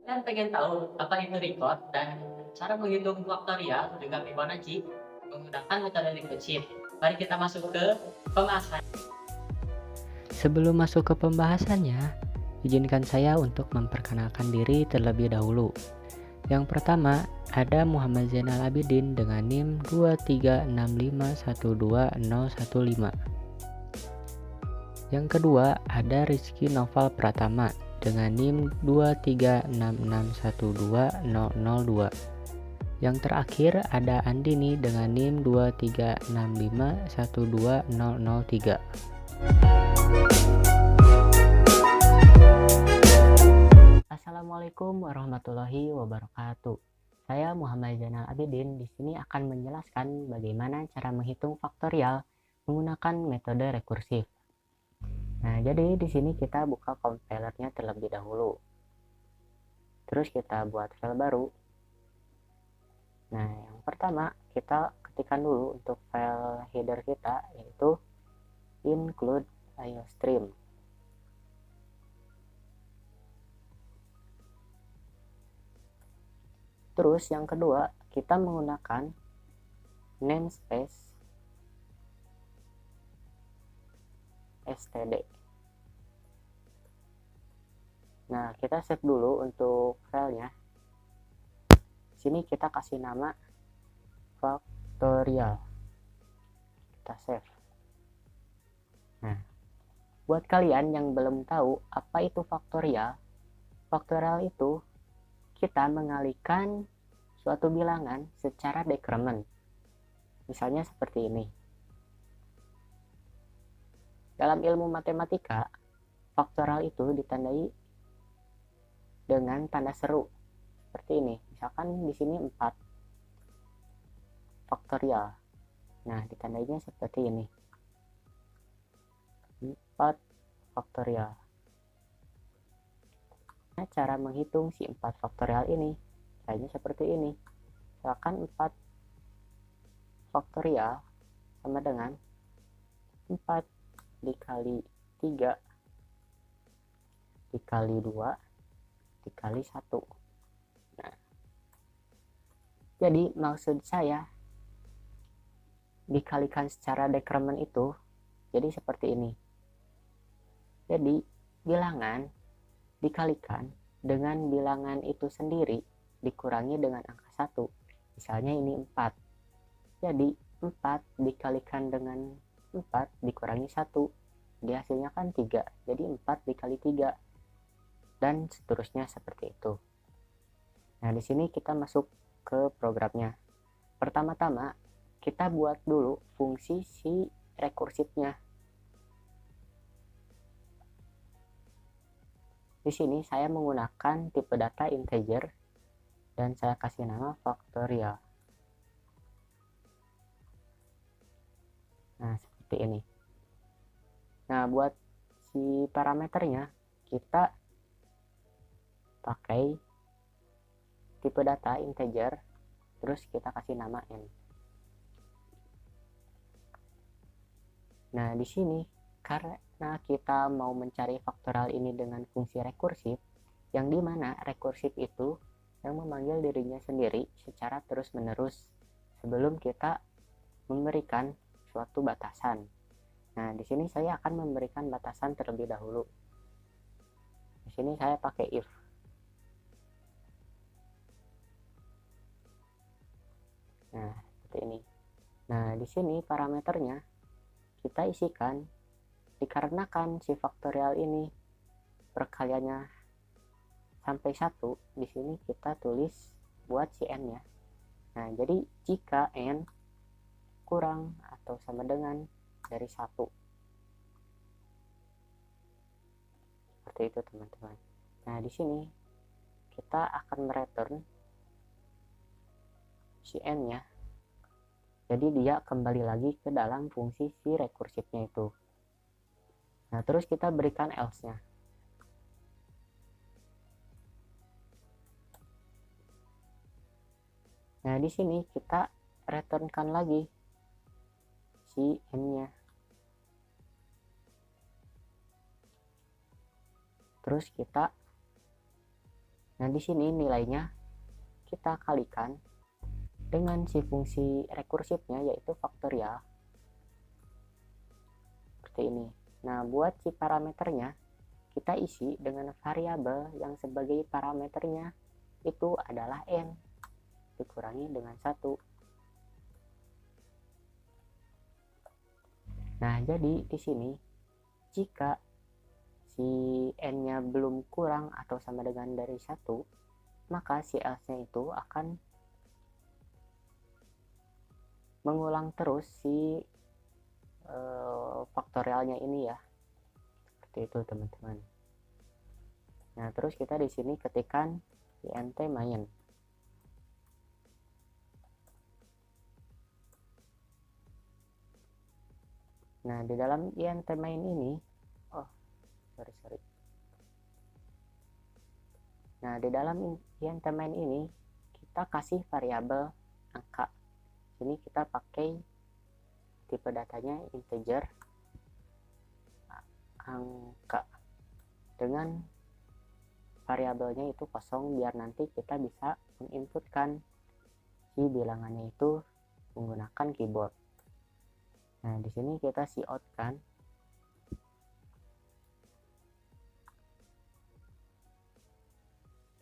Kalian pengen tahu apa itu record dan cara menghitung faktorial dengan Fibonacci menggunakan metode recursive. Mari kita masuk ke pembahasan. Sebelum masuk ke pembahasannya, izinkan saya untuk memperkenalkan diri terlebih dahulu. Yang pertama, ada Muhammad Zainal Abidin dengan NIM 236512015. Yang kedua, ada Rizky Noval Pratama dengan NIM 236612002. Yang terakhir ada Andini dengan NIM 236512003. Assalamualaikum warahmatullahi wabarakatuh. Saya Muhammad Zainal Abidin di sini akan menjelaskan bagaimana cara menghitung faktorial menggunakan metode rekursif. Nah, jadi di sini kita buka compilernya terlebih dahulu. Terus kita buat file baru. Nah, yang pertama kita ketikkan dulu untuk file header kita, yaitu include iostream. Terus yang kedua, kita menggunakan namespace std. Nah, kita save dulu untuk filenya. Sini kita kasih nama factorial. Kita save. Nah, buat kalian yang belum tahu apa itu faktorial, faktorial itu kita mengalihkan suatu bilangan secara decrement. Misalnya seperti ini. Dalam ilmu matematika, faktorial itu ditandai dengan tanda seru seperti ini. Misalkan di sini 4 faktorial. Nah, ditandainya seperti ini. 4 faktorial. Nah, cara menghitung si 4 faktorial ini caranya seperti ini. Misalkan 4 faktorial sama dengan 4 dikali 3 dikali 2 dikali 1. Nah, jadi maksud saya dikalikan secara decrement itu jadi seperti ini. Jadi bilangan dikalikan dengan bilangan itu sendiri dikurangi dengan angka 1. Misalnya ini 4. Jadi 4 dikalikan dengan 4 dikurangi 1. Jadi hasilnya kan 3. Jadi 4 dikali 3. Dan seterusnya seperti itu. Nah, di sini kita masuk ke programnya. Pertama-tama kita buat dulu fungsi si rekursifnya. Di sini saya menggunakan tipe data integer dan saya kasih nama factorial. Nah, seperti ini. Nah, buat si parameternya kita pakai tipe data integer, terus kita kasih nama n. Nah, di sini karena kita mau mencari faktorial ini dengan fungsi rekursif, yang dimana rekursif itu yang memanggil dirinya sendiri secara terus-menerus sebelum kita memberikan suatu batasan. Nah, di sini saya akan memberikan batasan terlebih dahulu. Di sini saya pakai if. Nah, seperti ini. Nah, di sini parameternya kita isikan dikarenakan si faktorial ini perkaliannya sampai 1, di sini kita tulis buat si n-nya. Nah, jadi jika n kurang atau sama dengan dari 1. Seperti itu, teman-teman. Nah, di sini kita akan mereturn si n-nya. Jadi dia kembali lagi ke dalam fungsi si rekursifnya itu. Nah, terus kita berikan else-nya. Nah, di sini kita returnkan lagi si n-nya. Terus kita Nah, di sini nilainya kita kalikan dengan si fungsi rekursifnya, yaitu faktorial. Seperti ini. Nah, buat si parameternya, kita isi dengan variabel yang sebagai parameternya itu adalah n dikurangi dengan 1. Nah, jadi di sini jika si n-nya belum kurang atau sama dengan dari 1, maka si else-nya itu akan mengulang terus si faktorialnya ini ya. Seperti itu, teman-teman. Nah, terus kita di sini ketikkan int main. Nah, di dalam int main ini, sorry. Nah, di dalam int main ini kita kasih variabel angka. Sini kita pakai tipe datanya integer angka dengan variabelnya itu kosong, biar nanti kita bisa menginputkan si bilangannya itu menggunakan keyboard. Nah, di sini kita cout kan,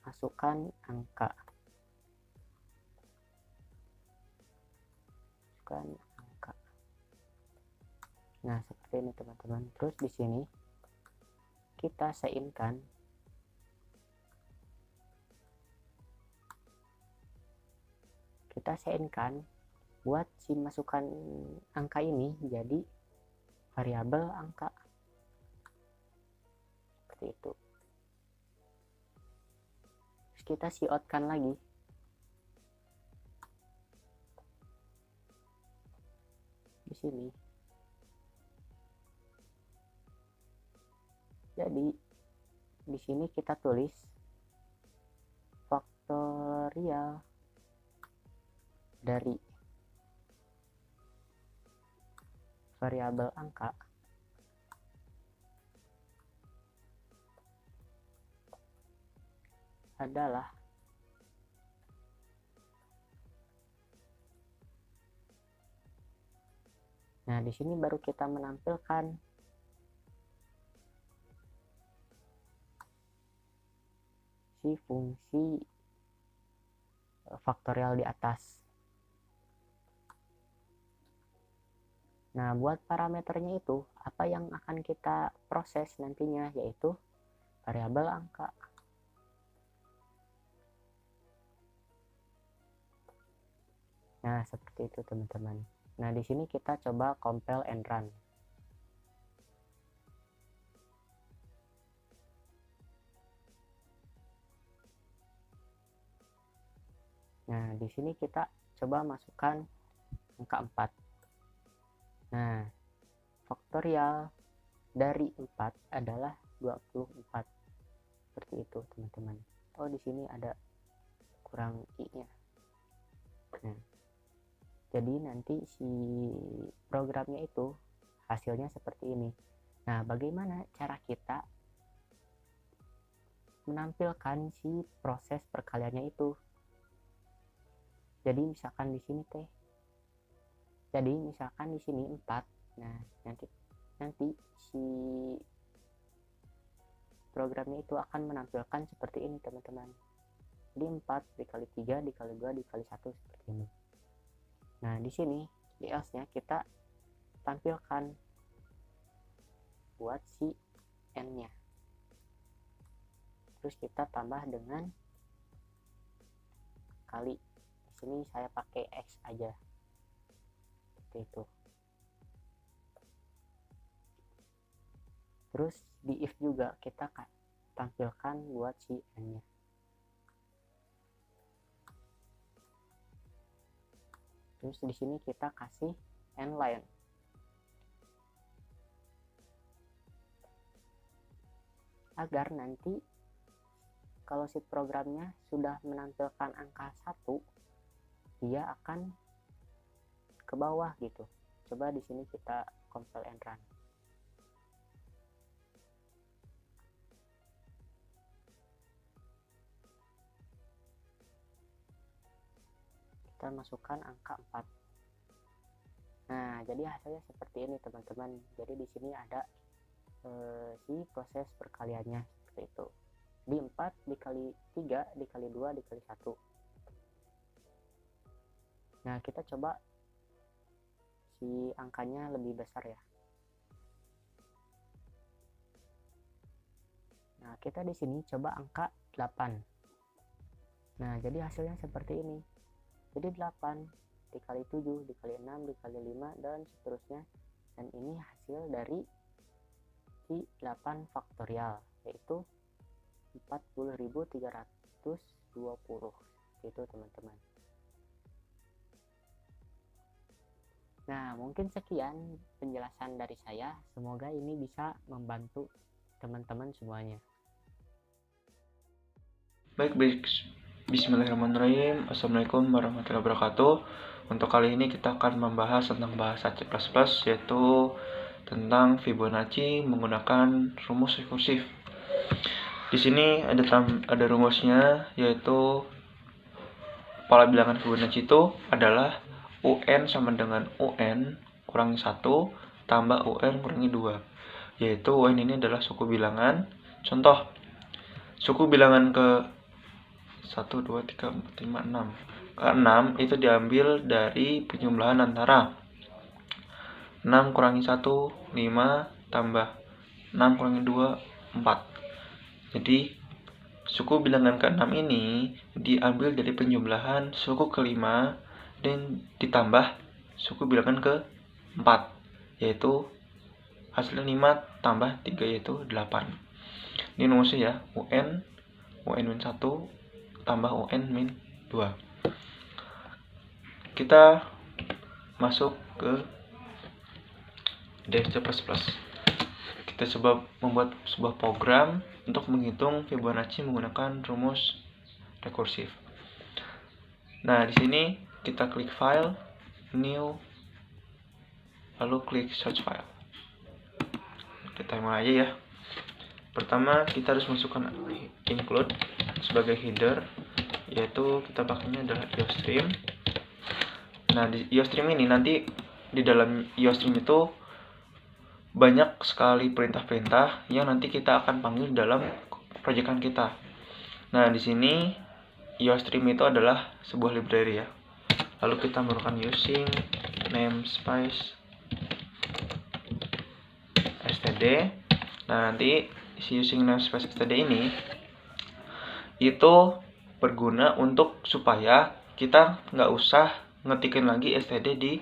masukkan angka, Nah, seperti ini, teman-teman. Terus di sini kita sein-kan buat si masukan angka ini jadi variabel angka. Seperti itu. Terus kita cout kan lagi. Di sini. Jadi di sini kita tulis faktorial dari variabel angka adalah Nah, di sini baru kita menampilkan si fungsi faktorial di atas. Nah, buat parameternya itu, apa yang akan kita proses nantinya, yaitu variabel angka. Nah, seperti itu, teman-teman. Nah, di sini kita coba compile and run. Nah, di sini kita coba masukkan angka 4. Nah, faktorial dari 4 adalah 24. Seperti itu, teman-teman. Oh, di sini ada kurang i-nya. Nah, jadi nanti si programnya itu hasilnya seperti ini. Nah, bagaimana cara kita menampilkan si proses perkaliannya itu? Jadi misalkan di sini misalkan di sini 4. Nah, nanti si programnya itu akan menampilkan seperti ini, teman-teman. Jadi 4 dikali 3 dikali 2 dikali 1 seperti ini. Nah, di sini di else-nya kita tampilkan buat si n-nya. Terus kita tambah dengan kali. Di sini saya pakai x aja. Seperti itu. Terus di if juga kita tampilkan buat si n-nya. Terus di sini kita kasih n line. Agar nanti kalau si programnya sudah menampilkan angka 1, dia akan ke bawah gitu. Coba di sini kita compile and run. kita masukkan angka 4. Nah, jadi hasilnya seperti ini teman-teman. Jadi di sini ada si proses perkaliannya seperti itu. Di 4 dikali 3 dikali 2 dikali 1. Nah, kita coba si angkanya lebih besar ya. Nah, kita di sini coba angka 8. Nah, jadi hasilnya seperti ini. Jadi 8 dikali 7 dikali 6 dikali 5 dan seterusnya. Dan ini hasil dari si 8 faktorial, yaitu 40.320. Itu teman-teman. Nah, mungkin sekian penjelasan dari saya. Semoga ini bisa membantu teman-teman semuanya. Baik, bismillahirrahmanirrahim. Assalamualaikum warahmatullahi wabarakatuh. Untuk kali ini kita akan membahas tentang bahasa C++, yaitu tentang Fibonacci menggunakan rumus rekursif. Di sini ada rumusnya, yaitu pola bilangan Fibonacci itu adalah UN sama dengan UN kurangi 1 tambah UN kurangi 2, yaitu UN ini adalah suku bilangan. Contoh, suku bilangan ke 1, 2, 3, 4, 5, 6. Ke 6 itu diambil dari penjumlahan antara 6 kurangi 1, 5, tambah 6 kurangi 2, 4. Jadi, suku bilangan ke-6 ini diambil dari penjumlahan suku ke-5 dan ditambah suku bilangan ke-4, yaitu hasilnya 5 tambah 3, yaitu 8. Ini rumusnya ya, UN min 1 tambah UN min 2. Kita masuk ke C++. Kita coba membuat sebuah program untuk menghitung Fibonacci menggunakan rumus rekursif. Nah, di sini kita klik file, new, lalu klik search file. Kita mulai aja ya. Pertama, kita harus masukkan include sebagai header, yaitu kita pakainya adalah iostream. Nah, di iostream ini nanti di dalam iostream itu banyak sekali perintah-perintah yang nanti kita akan panggil dalam proyekan kita. Nah, di sini iostream itu adalah sebuah library ya. Lalu kita menggunakan using namespace std. Nah, nanti si using namespace std ini itu berguna untuk supaya kita nggak usah ngetikin lagi std di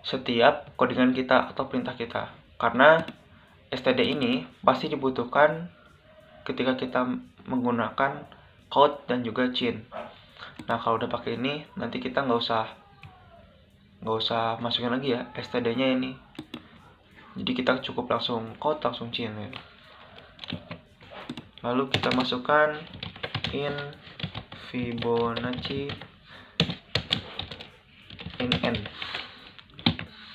setiap codingan kita atau perintah kita, karena std ini pasti dibutuhkan ketika kita menggunakan code dan juga chain. Nah, kalau udah pakai ini nanti kita nggak usah masukin lagi ya std-nya ini. Jadi kita cukup langsung code langsung chain ya. Lalu kita masukkan in Fibonacci in n.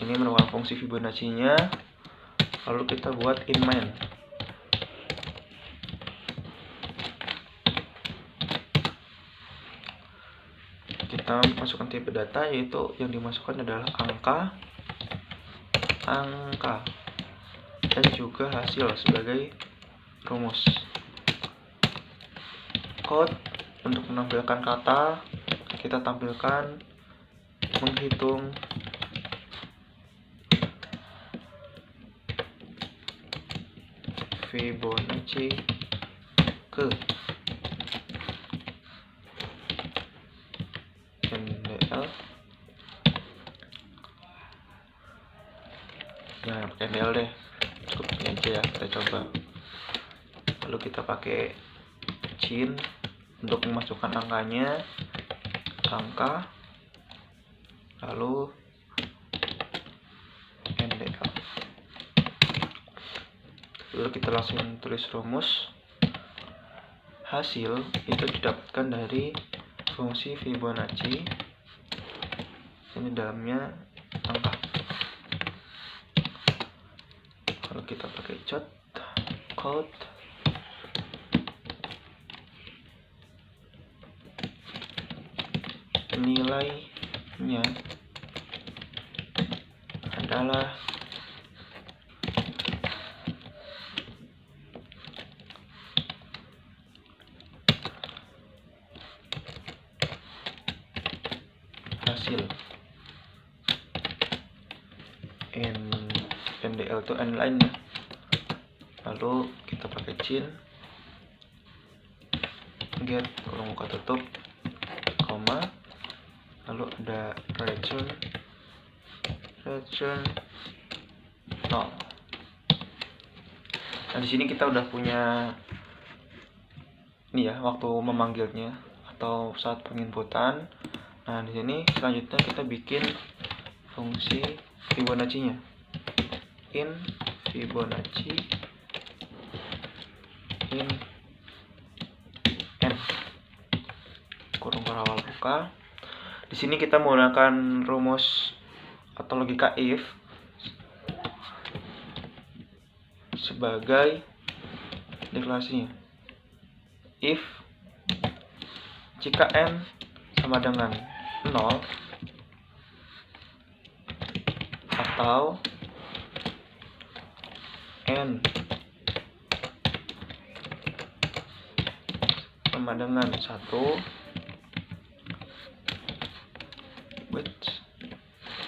Ini merupakan fungsi Fibonacci-nya. Lalu kita buat in main. Kita masukkan tipe data, yaitu yang dimasukkan adalah angka dan juga hasil sebagai rumus. Code untuk menampilkan kata, kita tampilkan menghitung Fibonacci ke NDL. Nah, pakai NDL deh, cukup ini aja ya, kita coba. Lalu kita pakai chain untuk memasukkan angkanya, angka, lalu NDL. Lalu kita langsung tulis rumus. Hasil itu didapatkan dari fungsi Fibonacci. Ini dalamnya angka. Lalu kita pakai code nilainya adalah hasil NDL itu n lainnya, lalu kita pakai chain get kurung buka tutup koma, lalu ada return 0. Nah di sini kita udah punya ini ya, waktu memanggilnya atau saat penginputan. Nah di sini selanjutnya kita bikin fungsi Fibonacci-nya. In Fibonacci in n kurung awal buka. Di sini kita menggunakan rumus atau logika if sebagai deklarasinya. If jika n sama dengan 0 atau n sama dengan 1,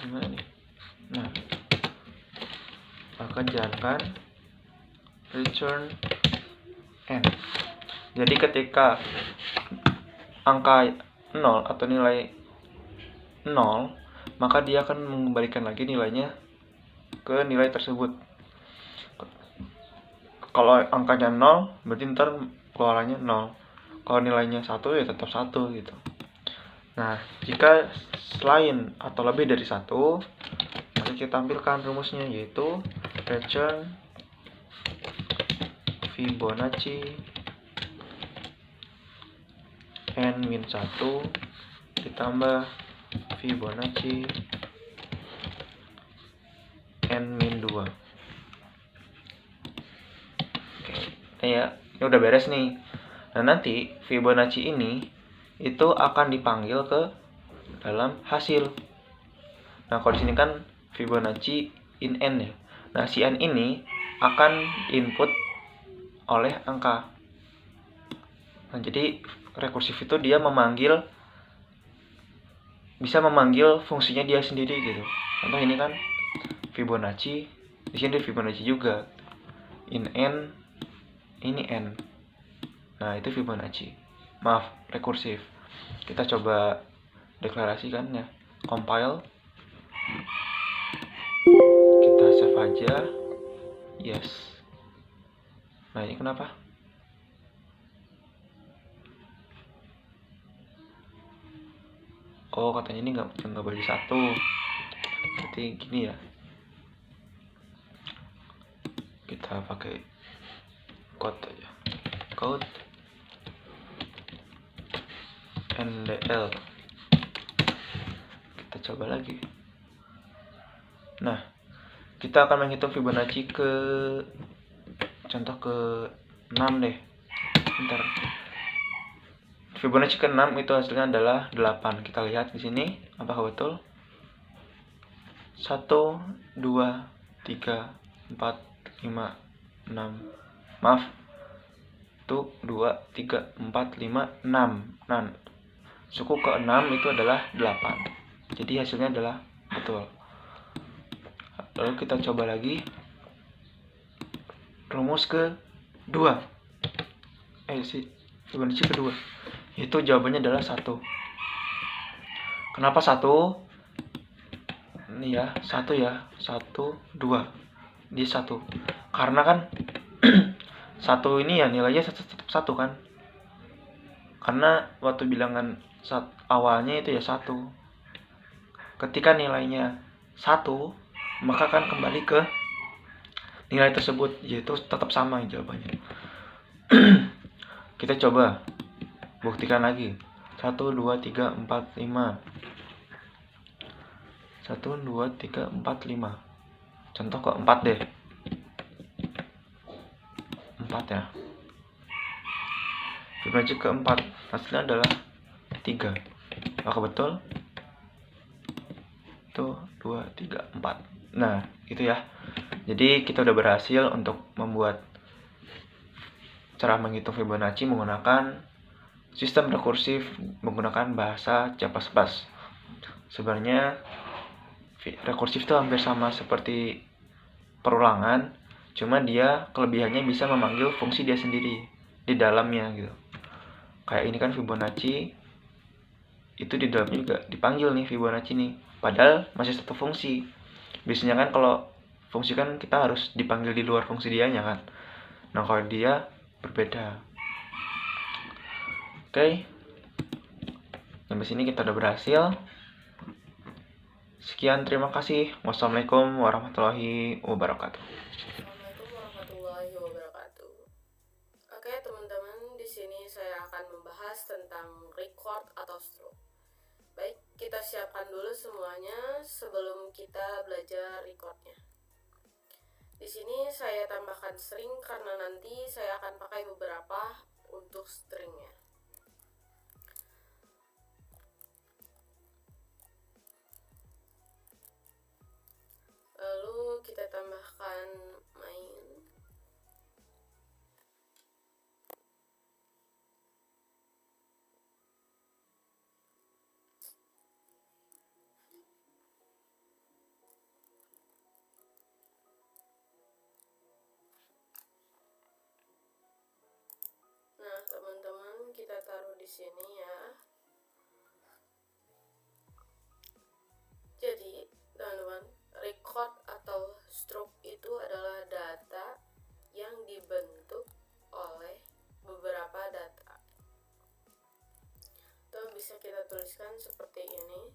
gimana nih? Nah, maka jalankan return n. Jadi ketika angka 0 atau nilai 0, maka dia akan mengembalikan lagi nilainya ke nilai tersebut. Kalau angkanya 0, berarti ntar keluarannya 0. Kalau nilainya 1 ya tetap 1 gitu. Nah, jika selain atau lebih dari 1, maka kita tampilkan rumusnya, yaitu return Fibonacci n-1 ditambah Fibonacci n-2. Oke, ya, ini udah beres nih. Nah, nanti Fibonacci ini itu akan dipanggil ke dalam hasil. Nah, kalau di sini kan Fibonacci in n ya. Nah, si n ini akan input oleh angka. Nah, jadi rekursif itu dia bisa memanggil fungsinya dia sendiri gitu. Contoh ini kan Fibonacci, di sini Fibonacci juga. In n, ini n. Nah, itu Fibonacci. Maaf, rekursif. Kita coba deklarasikan ya. Compile. Kita save aja. Yes. Nah, ini kenapa? Oh, katanya ini nggak boleh 1. Berarti gini ya. Kita pakai code aja. Code NDL. Kita coba lagi. Nah, kita akan menghitung Fibonacci contoh ke 6 deh. Bentar. Fibonacci ke 6 itu hasilnya adalah 8. Kita lihat di sini apakah betul? 1 2 3 4 5 6. Maaf. Itu 2 3 4 5 6. Nah, suku ke-6 itu adalah 8. Jadi hasilnya adalah betul. Lalu kita coba lagi rumus ke-2. Fibonacci kedua. Itu jawabannya adalah 1. Kenapa 1? Ini ya, 1 ya. 1 2. Dia 1. Karena kan 1 ini ya nilainya tetap 1 kan. Karena waktu bilangan awalnya itu ya 1. Ketika nilainya 1, maka akan kembali ke nilai tersebut, yaitu tetap sama jawabannya. Kita coba buktikan lagi. 1 2 3 4 5. 1 2 3 4 5. Contoh ke-4 deh. 4 ya. Fibonacci ke-4 hasilnya adalah 3. Oke, betul. Tuh, 2, 3, 4. Nah, itu ya. Jadi kita udah berhasil untuk membuat cara menghitung Fibonacci menggunakan sistem rekursif menggunakan bahasa C++. Sebenarnya rekursif itu hampir sama seperti perulangan, cuma dia kelebihannya bisa memanggil fungsi dia sendiri di dalamnya gitu. Kayak ini kan Fibonacci, itu di dalamnya juga dipanggil nih Fibonacci nih, padahal masih satu fungsi. Biasanya kan kalau fungsi kan kita harus dipanggil di luar fungsi dianya kan. Nah, kalau dia berbeda. Oke, sampai sini kita udah berhasil. Sekian, terima kasih. Wassalamualaikum warahmatullahi wabarakatuh. Assalamualaikum warahmatullahi wabarakatuh. Oke, teman-teman, di sini saya akan membahas tentang record atau stroke. Baik, kita siapkan dulu semuanya sebelum kita belajar recordnya. Di sini saya tambahkan string karena nanti saya akan pakai beberapa untuk stringnya. Lalu kita tambahkan main. Nah, teman-teman, kita taruh di sini ya. Jadi, teman-teman, record atau stroke itu adalah data yang dibentuk oleh beberapa data. Atau bisa kita tuliskan seperti ini.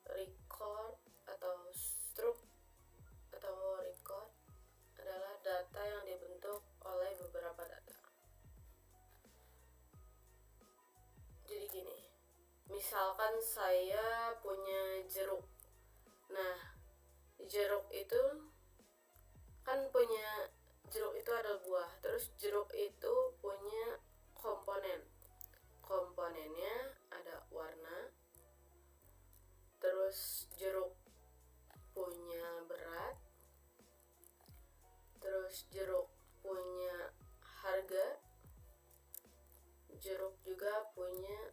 Record atau stroke atau record adalah data yang dibentuk oleh beberapa data. Jadi gini, misalkan saya punya jeruk. Nah, jeruk itu kan punya, jeruk itu adalah buah. Terus jeruk itu punya komponen. Komponennya ada warna. Terus jeruk punya berat. Terus jeruk punya harga. Jeruk juga punya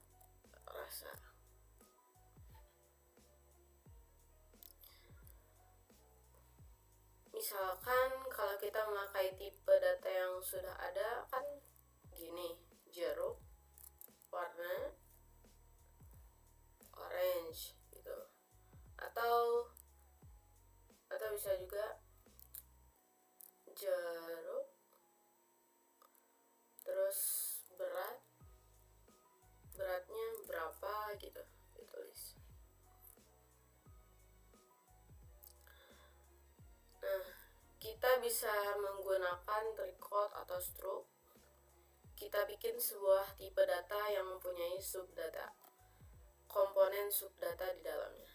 rasa. Misalkan kalau kita memakai tipe data yang sudah ada kan gini, jeruk warna orange gitu. Atau bisa juga jeruk terus beratnya berapa gitu ditulis. Nah, kita bisa menggunakan record atau stroke. Kita bikin sebuah tipe data yang mempunyai subdata, komponen subdata di dalamnya.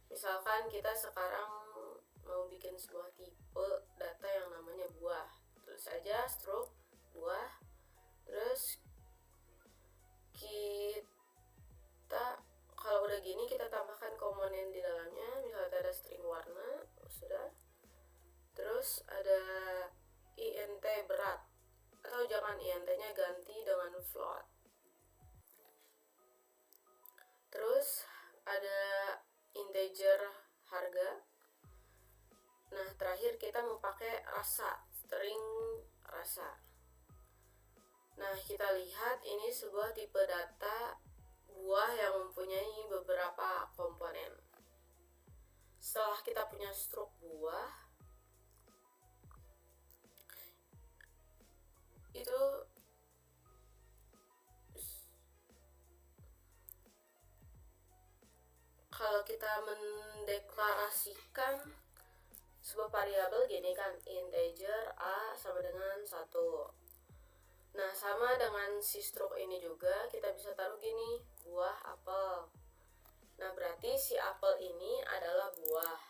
Misalkan kita sekarang mau bikin sebuah tipe data yang namanya buah. Tulis saja stroke buah. Terus kita kalau udah gini kita tambahkan komponen di dalamnya. Misalnya ada string warna, sudah. Terus ada int berat, atau jangan int-nya ganti dengan float. Terus ada integer harga. Nah, terakhir kita mau pakai rasa, string rasa. Nah, kita lihat ini sebuah tipe data buah yang mempunyai beberapa komponen. Setelah kita punya stroke buah, itu kalau kita mendeklarasikan sebuah variabel gini kan, integer a sama dengan 1. Nah, sama dengan si stroke ini juga kita bisa taruh gini, buah apel. Nah, berarti si apel ini adalah buah.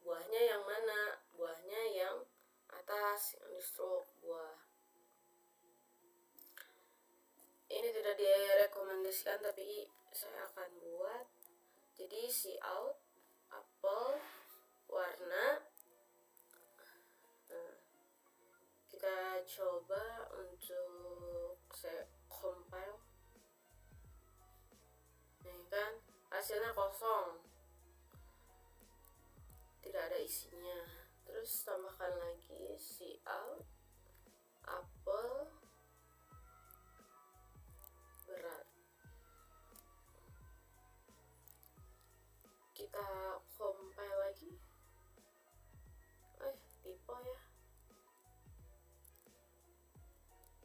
Buahnya yang mana? Buahnya yang atas, yang di stroke buah. tidak direkomendasikan, tapi saya akan buat. Jadi see out, apel, warna. Nah, kita coba untuk saya compile. Nih kan, hasilnya kosong, tidak ada isinya. Terus tambahkan lagi see out, apel, berat. Kita compile lagi. Tipe ya.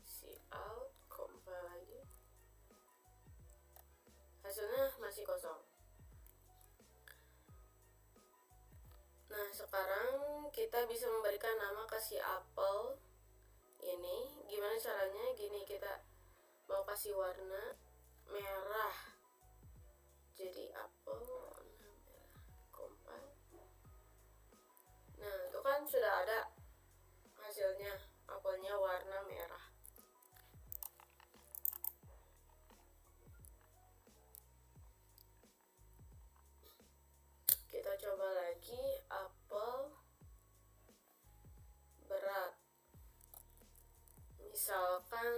See out, compile lagi. Hasilnya masih kosong. Nah, sekarang kita bisa memberikan nama ke si apel ini. Gimana caranya? Gini, kita mau kasih warna merah. Jadi apel warna merah, compile. Nah, itu kan sudah ada hasilnya, apelnya warna merah. Kita coba lagi, apel, berat. Misalkan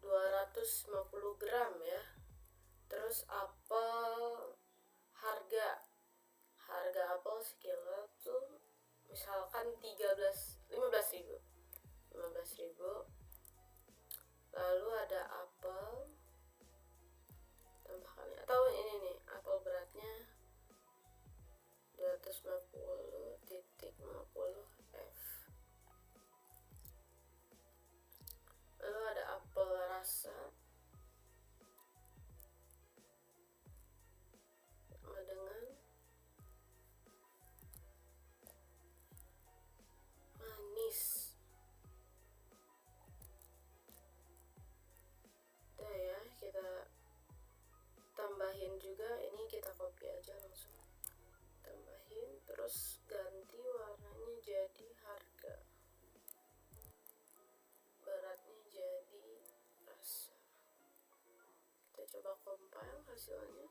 250 gram ya. Terus apel, harga apel sekilo tuh misalkan 15.000. Lalu ada apel, tambahkan, atau ini nih, apel beratnya 250.50 F. Lalu ada apel rasa sama dengan manis. Udah ya, kita tambahin juga, ini kita copy aja langsung. Tambahin, terus ganti warnanya jadi harga. Beratnya jadi rasa. Kita coba compile hasilnya.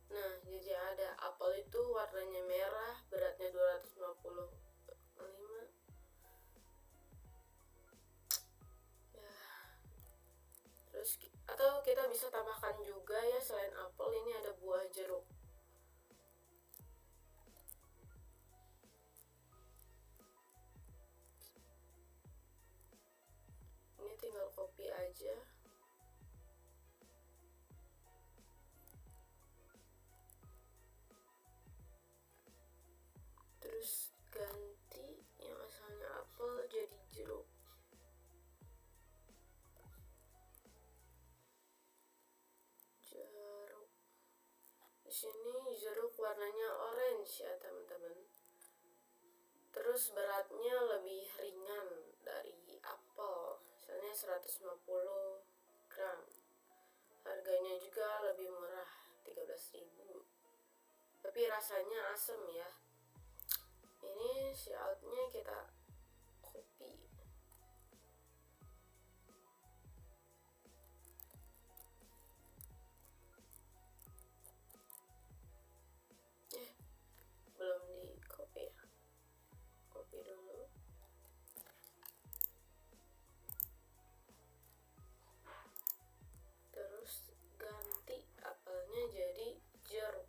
Nah, jadi ada apel itu warnanya merah, beratnya 255. Ya. Terus atau kita bisa tambahkan juga ya, selain apel ini ada buah jeruk. Ini tinggal copy aja. Terus ganti yang asalnya apel jadi jeruk. Di sini jeruk warnanya orange ya teman-teman. Terus beratnya lebih ringan dari apel, misalnya 150 gram. Harganya juga lebih murah, 13.000. Tapi rasanya asem ya. Ini si outnya kita copy. Belum di copy ya. Copy dulu. Terus ganti apelnya jadi jeruk.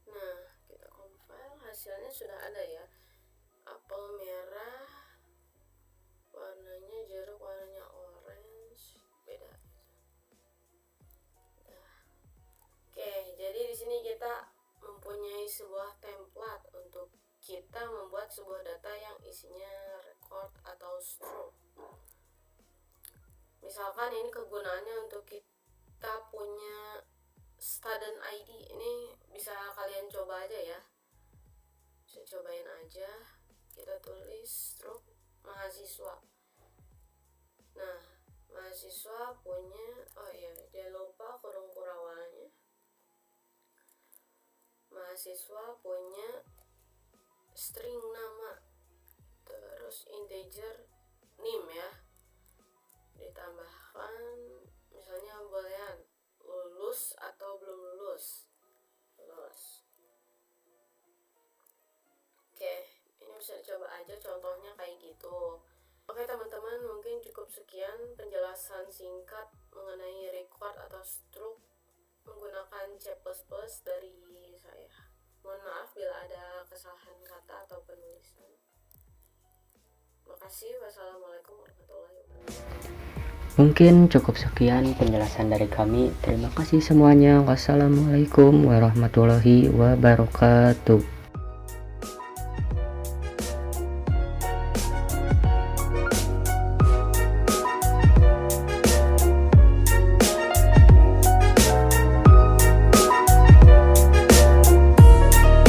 Nah, kita compile, hasilnya sudah ada ya. Apel merah, warnanya jeruk, warnanya orange, beda. Nah. Oke, jadi di sini kita mempunyai sebuah template untuk kita membuat sebuah data yang isinya record atau stroke. Misalkan ini kegunaannya untuk kita punya student ID. Ini bisa kalian coba aja ya. Bisa cobain aja. Kita tulis stroke mahasiswa. Nah, mahasiswa mahasiswa punya, oh iya, jangan lupa kurung kurawalnya. Mahasiswa punya string nama, terus integer name ya, ditambahkan misalnya boolean lulus atau belum lulus. Oke, ini bisa dicoba aja contohnya kayak gitu. Oke teman-teman, mungkin cukup sekian penjelasan singkat mengenai record atau struct menggunakan C++ dari saya. Mohon maaf bila ada kesalahan kata atau penulisan. Makasih. Wassalamualaikum warahmatullahi wabarakatuh. Mungkin cukup sekian penjelasan dari kami. Terima kasih semuanya. Wassalamualaikum warahmatullahi wabarakatuh.